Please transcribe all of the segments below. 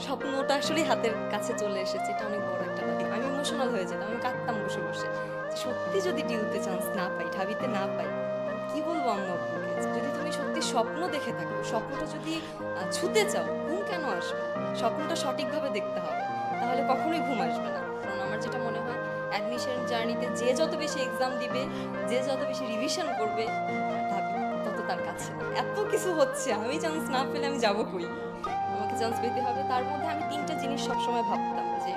স্বপ্নটা আসলে হাতের কাছে চলে এসেছে, এটা অনেক বড় একটা ব্যাপার। আমি ইমোশনাল হয়ে যেতাম, আমি কাঁদতাম বসে বসে। সত্যি যদি ডিউতে চান্স না পাই, ঢাবিতে না পাই, কি বলবো আম্মু আব্বুকে? যদি তুমি সত্যি স্বপ্ন দেখে থাকো, স্বপ্নটা যদি ছুতে চাও, ঘুম কেন আসবে? স্বপ্নটা সঠিকভাবে দেখতে হবে, তাহলে কখনোই ঘুম আসবে না। কারণ আমার যেটা মনে হয়, অ্যাডমিশন জার্নিতে যে যত বেশি এক্সাম দিবে, যে যত বেশি রিভিশন করবে, ঢাবি তত তার কাছে। এত কিছু হচ্ছে, আমি চান্স না পেলে আমি যাবো কই? আমাকে চান্স পেতে হবে। তার মধ্যে আমি ৩টা জিনিস সবসময় ভাবতাম যে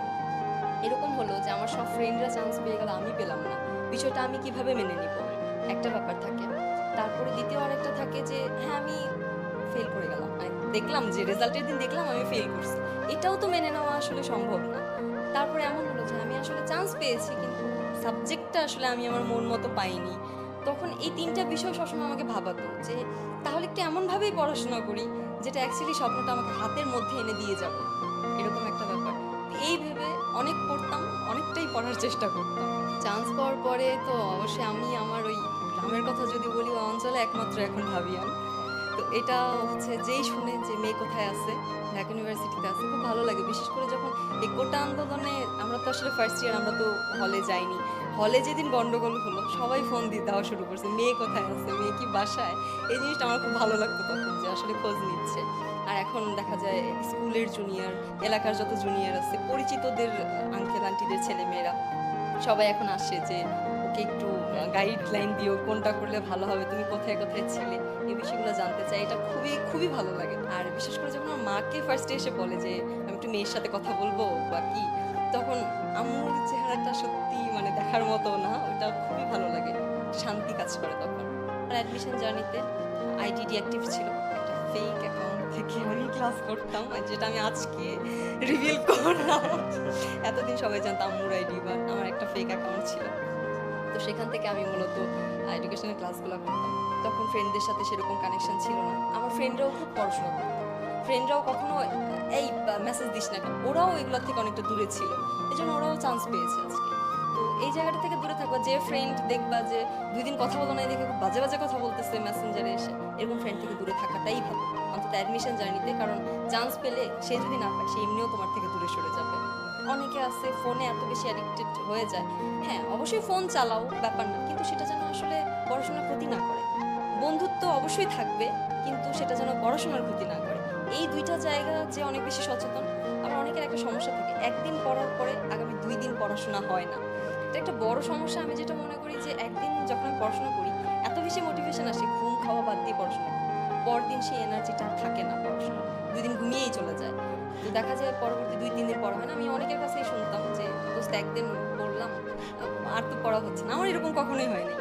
এরকম হলো যে আমার সব ফ্রেন্ডরা চান্স পেয়ে গেল, আমি পেলাম না। বিষয়টা আমি কিভাবে মেনে নিব? একটা ব্যাপার থাকে। তারপরে দ্বিতীয় আরেকটা থাকে যে হ্যাঁ, আমি ফেল করে গেলাম। মানে দেখলাম যে রেজাল্টের দিন দেখলাম আমি ফেল করছি। এটাও তো মেনে নেওয়া আসলে সম্ভব না। তারপরে এমন হলো যে আমি আসলে চান্স পেয়েছি, কিন্তু সাবজেক্টটা আসলে আমি আমার মন মতো পাইনি। তখন এই ৩টা বিষয় সবসময় আমাকে ভাবাতো যে তাহলে একটু এমনভাবেই পড়াশোনা করি যেটা অ্যাকচুয়ালি স্বপ্নটা আমাকে হাতের মধ্যে এনে দিয়ে যাবে। এরকম একটা ব্যাপার। এই ভেবে অনেক পড়তাম, অনেকটাই পড়ার চেষ্টা করতাম। চান্স পাওয়ার পরে তো অবশ্যই আমি আমার ওই গ্রামের কথা যদি বলি, ওই অঞ্চলে একমাত্র এখন ভাবিয়ান। তো এটা হচ্ছে যেই শুনে যে মেয়ে কোথায় আছে, ঢাকা ইউনিভার্সিটিতে আছে, খুব ভালো লাগে। বিশেষ করে যখন এই কোটা আন্দোলনে আমরা তো আসলে ফার্স্ট ইয়ার, আমরা তো হলে যাইনি। হলে যেদিন গন্ডগোল হলো, সবাই ফোন দিয়ে দেওয়া শুরু করছে, মেয়ে কোথায় আছে, মেয়ে কি বাসায়? এই জিনিসটা আমার খুব ভালো লাগতো তখন, যে আসলে খোঁজ নিচ্ছে। আর এখন দেখা যায় স্কুলের জুনিয়র, এলাকার যত জুনিয়র আছে, পরিচিতদের আঙ্কেল আন্টিদের ছেলেমেয়েরা সবাই এখন আসে যে ওকে একটু গাইডলাইন দিও, কোনটা করলে ভালো হবে, তুমি কোথায় কোথায় ছিলে, এই বিষয়গুলো জানতে চাই। এটা খুবই খুবই ভালো লাগে। আর বিশেষ করে যখন আমার মাকে ফার্স্টে এসে বলে যে আমি একটু মেয়ের সাথে কথা বলবো বা কি, তখন আম্মুর চেহারাটা সত্যি মানে দেখার মতো না, ওটা খুবই ভালো লাগে, শান্তি কাজ করে তখন। আর অ্যাডমিশন জার্নিতে আইডি ডিঅ্যাক্টিভ ছিল, একটা ফেক অ্যাকাউন্ট থেকে আমি ক্লাস করতাম, আর যেটা আমি আজকে রিভিল করলাম। এতদিন সবাই জানতো আম্মুর আইডি, বা আমার একটা ফেক অ্যাকাউন্ট ছিল। তো সেখান থেকে আমি মূলত এডুকেশনাল ক্লাসগুলো করতাম। তখন ফ্রেন্ডদের সাথে সেরকম কানেকশন ছিল না। আমার ফ্রেন্ডরাও খুব পড়াশোনা করতো, ফ্রেন্ডরাও কখনো এই মেসেজ দিস না কেন, ওরাও এগুলোর থেকে অনেকটা দূরে ছিল, এই জন্য ওরাও চান্স পেয়েছে আজকে। তো এই জায়গাটা থেকে দূরে থাকবা। যে ফ্রেন্ড দেখবা যে 2 দিন কথা বলো না, দেখে খুব বাজে বাজে কথা বলতেছে মেসেঞ্জারে এসে, এরকম ফ্রেন্ড থেকে দূরে থাকাটাই ভালো, অন্তত অ্যাডমিশন জার্নিতে। কারণ চান্স পেলে সে যদি না পায়, সে এমনিও তোমার থেকে দূরে সরে যাবে। অনেকে আছে ফোনে এত বেশি অ্যাডিক্টেড হয়ে যায়। হ্যাঁ, অবশ্যই ফোন চালাও, ব্যাপার না, কিন্তু সেটা যেন আসলে পড়াশোনার ক্ষতি না করে। বন্ধুত্ব অবশ্যই থাকবে, কিন্তু সেটা যেন পড়াশোনার ক্ষতি না করে। এই 2টা জায়গা যে অনেক বেশি সচেতন। আবার অনেকের একটা সমস্যা থাকে, একদিন পড়ার পরে আগামী 2 দিন পড়াশোনা হয় না। এটা একটা বড় সমস্যা। আমি যেটা মনে করি যে একদিন যখন আমি পড়াশোনা করি, এত বেশি মোটিভেশন আসে, ঘুম খাওয়া বাদ দিয়ে পড়াশোনা করি, পরদিন সেই এনার্জিটা থাকে না পড়াশোনা, 2 দিন ঘুমিয়েই চলে যায়। তো দেখা যায় পরবর্তী 2-3 দিন পড়া হয় না। আমি অনেকের কাছেই শুনতাম যে দোস্ত একদিন পড়লাম, আর তো পড়া হচ্ছে না। আমার এরকম কখনোই হয়নি।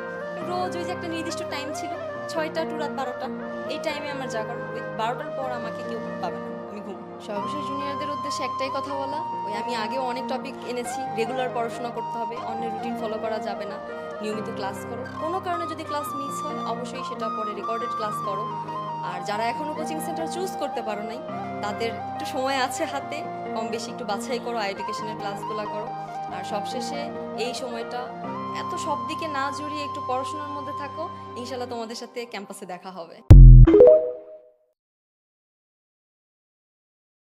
রোজ ওই যে একটা নির্দিষ্ট টাইম ছিল, 6টা টু রাত 12টা, এই টাইমে আমার জাগার। ওই 12টার পর আমাকে কেউ পাবে না, আমি ঘুম। সর্বশেষ জুনিয়রদের উদ্দেশ্যে একটাই কথা বলা, ওই আমি আগেও অনেক টপিক এনেছি, রেগুলার পড়াশোনা করতে হবে, অন্যের রুটিন ফলো করা যাবে না, নিয়মিত ক্লাস করো। কোনো কারণে যদি ক্লাস মিস হয়, অবশ্যই সেটা পরে রেকর্ডেড ক্লাস করো। আর যারা এখনো কোচিং সেন্টার চুজ করতে পারো নাই, তাদের একটু সময় আছে হাতে, কম বেশি একটু বাছাই করো, এডুকেশনের ক্লাসগুলো করো। আর সবশেষে এই সময়টা এত সব দিকে না জড়িয়ে একটু পড়াশোনার মধ্যে থাকো, ইনশাল্লাহ তোমাদের সাথে ক্যাম্পাসে দেখা হবে।